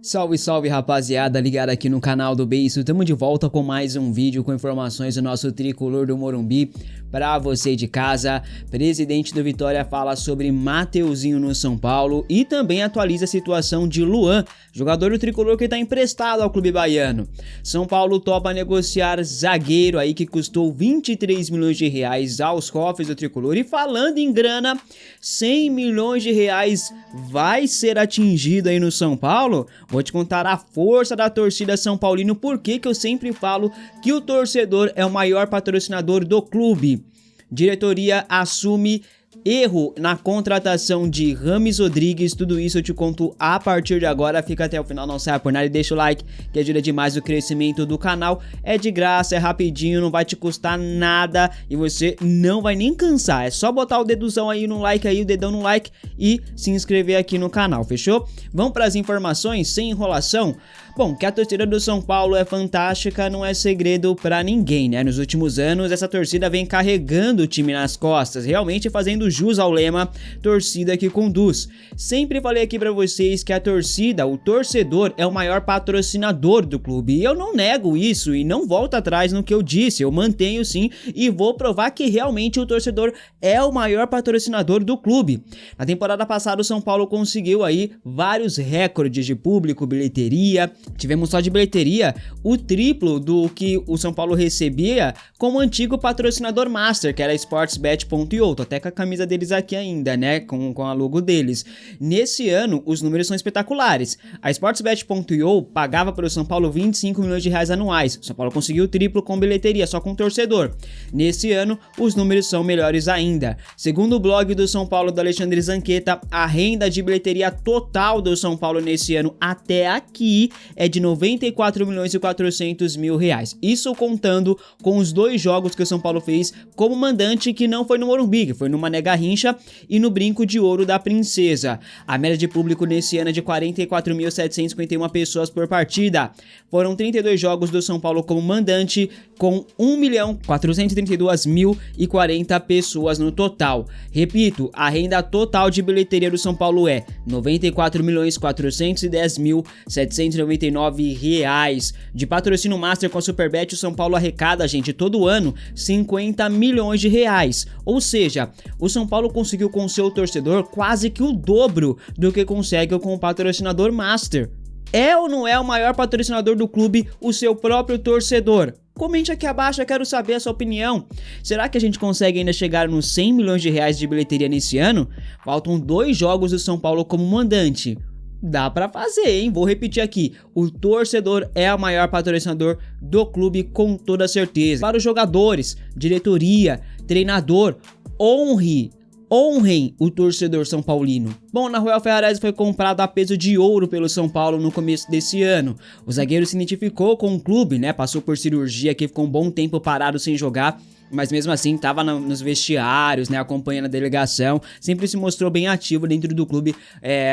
Salve, salve rapaziada, ligado aqui no canal do Beiço, tamo de volta com mais um vídeo com informações do nosso tricolor do Morumbi pra você de casa. Presidente do Vitória fala sobre Mateuzinho no São Paulo e também atualiza a situação de Luan, jogador do tricolor que tá emprestado ao clube baiano. São Paulo topa negociar zagueiro aí que custou 23 milhões de reais aos cofres do tricolor, e falando em grana, 100 milhões de reais vai ser atingido aí no São Paulo. Vou te contar a força da torcida São Paulino, porque eu sempre falo que o torcedor é o maior patrocinador do clube. Diretoria assume erro na contratação de Rames Rodrigues. Tudo isso eu te conto a partir de agora. Fica até o final, não saia por nada e deixa o like, que ajuda demais o crescimento do canal. É de graça, é rapidinho, não vai te custar nada e você não vai nem cansar. É só botar o deduzão aí no like, aí o dedão no like e se inscrever aqui no canal, fechou? Vamos para as informações sem enrolação. Bom, que a torcida do São Paulo é fantástica não é segredo pra ninguém, né? Nos últimos anos, essa torcida vem carregando o time nas costas, realmente fazendo jus ao lema torcida que conduz. Sempre falei aqui pra vocês que a torcida, o torcedor, é o maior patrocinador do clube. E eu não nego isso e não volto atrás no que eu disse, eu mantenho sim e vou provar que realmente o torcedor é o maior patrocinador do clube. Na temporada passada, o São Paulo conseguiu aí vários recordes de público, bilheteria. Tivemos só de bilheteria o triplo do que o São Paulo recebia como antigo patrocinador master, que era Sportsbet.io. Tô até com a camisa deles aqui ainda, né, com a logo deles. Nesse ano, os números são espetaculares. A Sportsbet.io pagava para o São Paulo 25 milhões de reais anuais. O São Paulo conseguiu o triplo com bilheteria, só com torcedor. Nesse ano, os números são melhores ainda. Segundo o blog do São Paulo, do Alexandre Zanqueta, a renda de bilheteria total do São Paulo nesse ano até aqui é de 94 milhões e 400 mil reais. Isso contando com os dois jogos que o São Paulo fez como mandante, que não foi no Morumbi, que foi no Mané Garrincha e no Brinco de Ouro da Princesa. A média de público nesse ano é de 44.751 pessoas por partida. Foram 32 jogos do São Paulo como mandante, com 1.432.040 pessoas no total. Repito, a renda total de bilheteria do São Paulo é 94.410.799 reais. De patrocínio master com a Superbet, o São Paulo arrecada, gente, todo ano 50 milhões de reais. Ou seja, o São Paulo conseguiu com seu torcedor quase que o dobro do que consegue com o patrocinador master. É ou não é o maior patrocinador do clube o seu próprio torcedor? Comente aqui abaixo, eu quero saber a sua opinião. Será que a gente consegue ainda chegar nos 100 milhões de reais de bilheteria nesse ano? Faltam 2 jogos do São Paulo como mandante. Dá pra fazer, hein? Vou repetir aqui. O torcedor é o maior patrocinador do clube, com toda certeza. Para os jogadores, diretoria, treinador, honrem o torcedor são paulino. Bom, Nahuel Ferrarese foi comprado a peso de ouro pelo São Paulo no começo desse ano. O zagueiro se identificou com o clube, né? Passou por cirurgia, que ficou um bom tempo parado sem jogar, mas mesmo assim estava nos vestiários, né, acompanhando a delegação, sempre se mostrou bem ativo dentro do clube,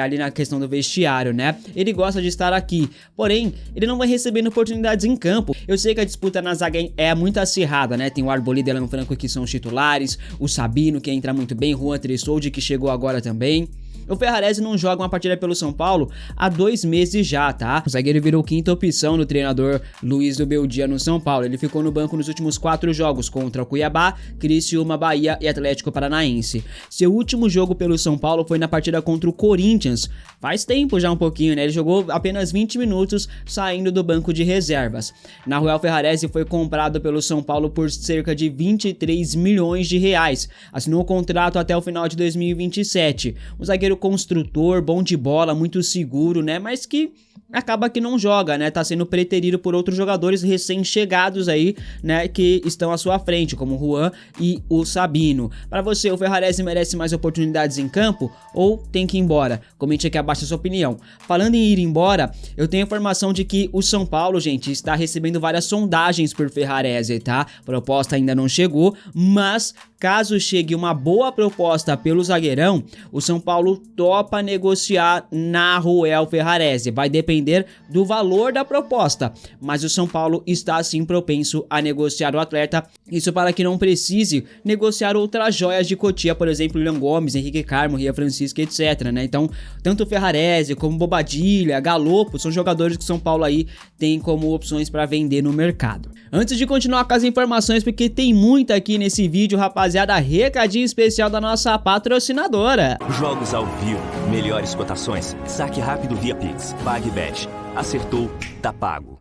ali na questão do vestiário, né. Ele gosta de estar aqui, porém, ele não vai recebendo oportunidades em campo. Eu sei que a disputa na zaga é muito acirrada, né, tem o Arboleda e o Alan Franco que são os titulares, o Sabino que entra muito bem, Juan Tressoldi que chegou agora também. O Ferrarese não joga uma partida pelo São Paulo há 2 meses já, tá? O zagueiro virou quinta opção do treinador Luiz do Beldia no São Paulo. Ele ficou no banco nos últimos 4 jogos contra o Cuiabá, Criciúma, Bahia e Atlético Paranaense. Seu último jogo pelo São Paulo foi na partida contra o Corinthians. Faz tempo já um pouquinho, né? Ele jogou apenas 20 minutos saindo do banco de reservas. Nahuel Ferrarese foi comprado pelo São Paulo por cerca de 23 milhões de reais. Assinou o contrato até o final de 2027. O zagueiro construtor, bom de bola, muito seguro, né, mas que acaba que não joga, né, tá sendo preterido por outros jogadores recém-chegados aí, né, que estão à sua frente, como o Juan e o Sabino. Para você, o Ferrarese merece mais oportunidades em campo ou tem que ir embora? Comente aqui abaixo a sua opinião. Falando em ir embora, eu tenho a informação de que o São Paulo, gente, está recebendo várias sondagens por Ferrarese, tá? A proposta ainda não chegou, mas caso chegue uma boa proposta pelo zagueirão, o São Paulo topa negociar Nahuel Ferrarese. Vai depender depender do valor da proposta, mas o São Paulo está sim propenso a negociar o atleta, isso para que não precise negociar outras joias de Cotia, por exemplo, William Gomes, Henrique Carmo, Ria Francisca, etc, né? Então, tanto Ferrarese como Bobadilla, Galopo, são jogadores que o São Paulo aí tem como opções para vender no mercado. Antes de continuar com as informações, porque tem muita aqui nesse vídeo, rapaziada, recadinho especial da nossa patrocinadora. Jogos ao vivo, melhores cotações, saque rápido via Pix, PagBet. Acertou, tá pago.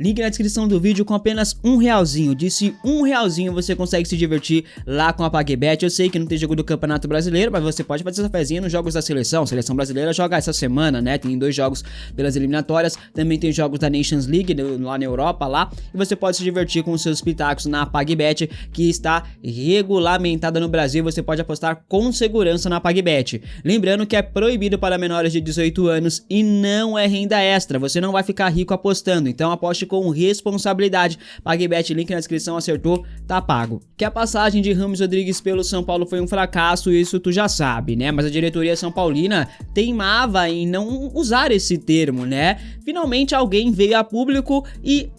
Link na descrição do vídeo com apenas R$1. Disse R$1 você consegue se divertir lá com a PagBet. Eu sei que não tem jogo do Campeonato Brasileiro, mas você pode fazer essa fezinha nos jogos da seleção. A seleção brasileira joga essa semana, né? Tem 2 jogos pelas eliminatórias. Também tem jogos da Nations League lá na Europa, lá. E você pode se divertir com os seus pitacos na PagBet, que está regulamentada no Brasil. Você pode apostar com segurança na PagBet. Lembrando que é proibido para menores de 18 anos e não é renda extra. Você não vai ficar rico apostando, então aposte com responsabilidade. PagBet, link na descrição, acertou, tá pago. Que a passagem de Rames Rodrigues pelo São Paulo foi um fracasso, isso tu já sabe, né? Mas a diretoria São Paulina teimava em não usar esse termo, né? Finalmente alguém veio a público e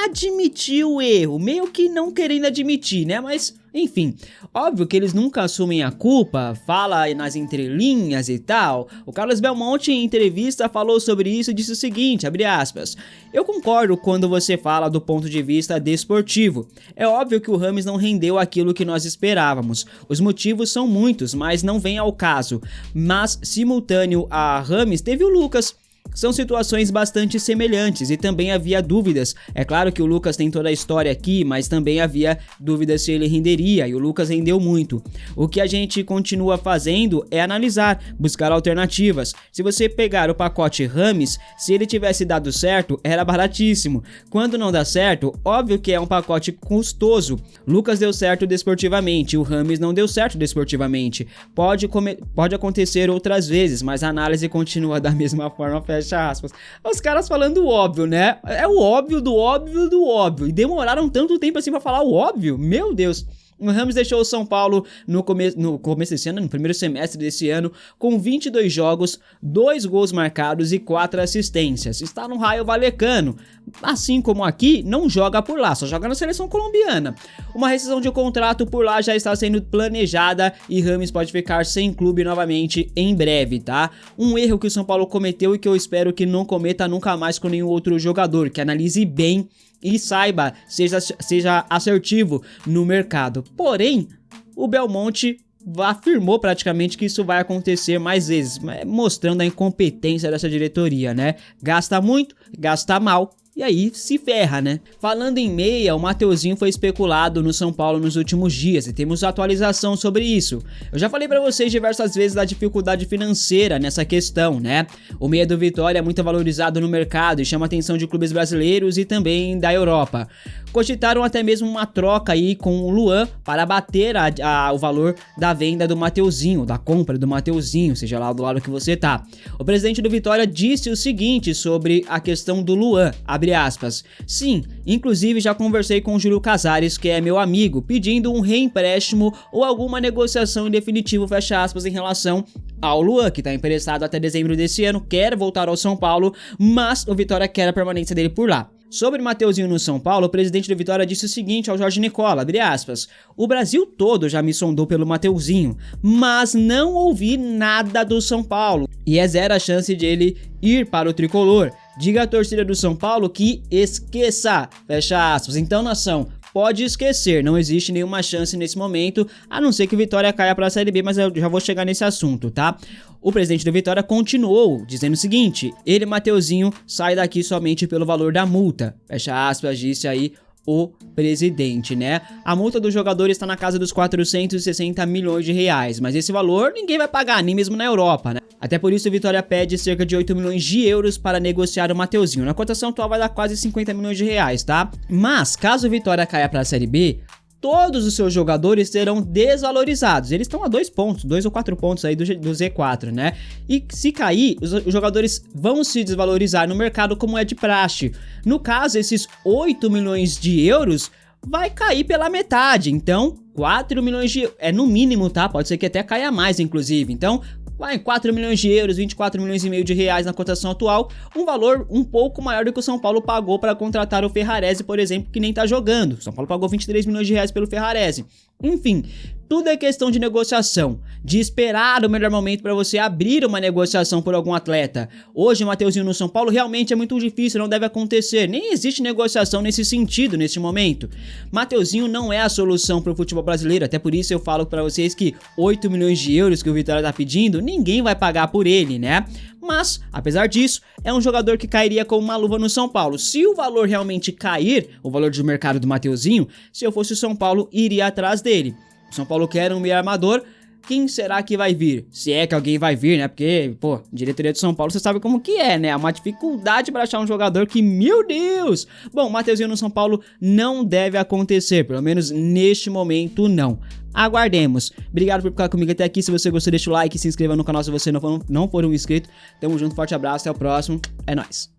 admitiu o erro, meio que não querendo admitir, né? Mas enfim, óbvio que eles nunca assumem a culpa, fala nas entrelinhas e tal. O Carlos Belmonte em entrevista falou sobre isso e disse o seguinte, abre aspas: eu concordo quando você fala do ponto de vista desportivo. É óbvio que o Rames não rendeu aquilo que nós esperávamos. Os motivos são muitos, mas não vem ao caso. Mas simultâneo a Rames teve o Lucas. São situações bastante semelhantes e também havia dúvidas. É claro que o Lucas tem toda a história aqui, mas também havia dúvidas se ele renderia e o Lucas rendeu muito. O que a gente continua fazendo é analisar, buscar alternativas. Se você pegar o pacote Rames, se ele tivesse dado certo, era baratíssimo. Quando não dá certo, óbvio que é um pacote custoso. Lucas deu certo desportivamente, o Rames não deu certo desportivamente. Pode acontecer outras vezes, mas a análise continua da mesma forma. Fecha aspas. Os caras falando o óbvio, né? É o óbvio do óbvio do óbvio. E demoraram tanto tempo assim pra falar o óbvio. Meu Deus. O Rames deixou o São Paulo no começo desse ano, no primeiro semestre desse ano, com 22 jogos, 2 gols marcados e 4 assistências. Está no Raio Vallecano. Assim como aqui, não joga por lá, só joga na seleção colombiana. Uma rescisão de contrato por lá já está sendo planejada e Rames pode ficar sem clube novamente em breve, tá? Um erro que o São Paulo cometeu e que eu espero que não cometa nunca mais com nenhum outro jogador, que analise bem e saiba, seja assertivo no mercado. Porém, o Belmonte afirmou praticamente que isso vai acontecer mais vezes, mostrando a incompetência dessa diretoria, né? Gasta muito, gasta mal. E aí se ferra, né? Falando em meia, o Mateuzinho foi especulado no São Paulo nos últimos dias e temos atualização sobre isso. Eu já falei pra vocês diversas vezes da dificuldade financeira nessa questão, né? O meia do Vitória é muito valorizado no mercado e chama a atenção de clubes brasileiros e também da Europa. Cogitaram até mesmo uma troca aí com o Luan para bater o valor da venda do Mateuzinho, da compra do Mateuzinho, seja lá do lado que você tá. O presidente do Vitória disse o seguinte sobre a questão do Luan, abre aspas: sim, inclusive já conversei com o Júlio Casares, que é meu amigo, pedindo um reempréstimo ou alguma negociação em definitivo, fecha aspas, em relação ao Luan, que tá emprestado até dezembro desse ano, quer voltar ao São Paulo, mas o Vitória quer a permanência dele por lá. Sobre Mateuzinho no São Paulo, o presidente do Vitória disse o seguinte ao Jorge Nicola, abre aspas: o Brasil todo já me sondou pelo Mateuzinho, mas não ouvi nada do São Paulo, e é zero a chance de ele ir para o tricolor. Diga à torcida do São Paulo que esqueça, fecha aspas. Então, nação, pode esquecer, não existe nenhuma chance nesse momento, a não ser que o Vitória caia para a Série B, mas eu já vou chegar nesse assunto, tá? O presidente do Vitória continuou dizendo o seguinte: ele, Mateuzinho, sai daqui somente pelo valor da multa, fecha aspas, disse aí o presidente, né? A multa do jogador está na casa dos 460 milhões de reais, mas esse valor ninguém vai pagar, nem mesmo na Europa, né? Até por isso o Vitória pede cerca de 8 milhões de euros para negociar o Mateuzinho. Na cotação atual vai dar quase 50 milhões de reais, tá? Mas, caso o Vitória caia para a Série B, todos os seus jogadores serão desvalorizados. Eles estão a 2 pontos, 2 ou 4 pontos aí do Z4, né? E se cair, os jogadores vão se desvalorizar no mercado como é de praxe. No caso, esses 8 milhões de euros vai cair pela metade. Então, 4 milhões de euros, é no mínimo, tá? Pode ser que até caia mais, inclusive. Então, vai em 4 milhões de euros, 24 milhões e meio de reais na cotação atual, um valor um pouco maior do que o São Paulo pagou para contratar o Ferrarese, por exemplo, que nem tá jogando. O São Paulo pagou 23 milhões de reais pelo Ferrarese. Enfim, tudo é questão de negociação, de esperar o melhor momento para você abrir uma negociação por algum atleta. Hoje, o Mateuzinho no São Paulo realmente é muito difícil, não deve acontecer, nem existe negociação nesse sentido, nesse momento. Mateuzinho não é a solução para o futebol brasileiro, até por isso eu falo para vocês que 8 milhões de euros que o Vitória tá pedindo, ninguém vai pagar por ele, né? Mas, apesar disso, é um jogador que cairia como uma luva no São Paulo. Se o valor realmente cair, o valor de mercado do Mateuzinho, se eu fosse o São Paulo, iria atrás dele. O São Paulo quer um meio armador. Quem será que vai vir? Se é que alguém vai vir, né? Porque, pô, diretoria do São Paulo, você sabe como que é, né? É uma dificuldade pra achar um jogador que, meu Deus! Bom, o Mateuzinho no São Paulo não deve acontecer, pelo menos neste momento não. Aguardemos. Obrigado por ficar comigo até aqui. Se você gostou, deixa o like, se inscreva no canal se você não for um inscrito. Tamo junto, forte abraço, até o próximo. É nóis.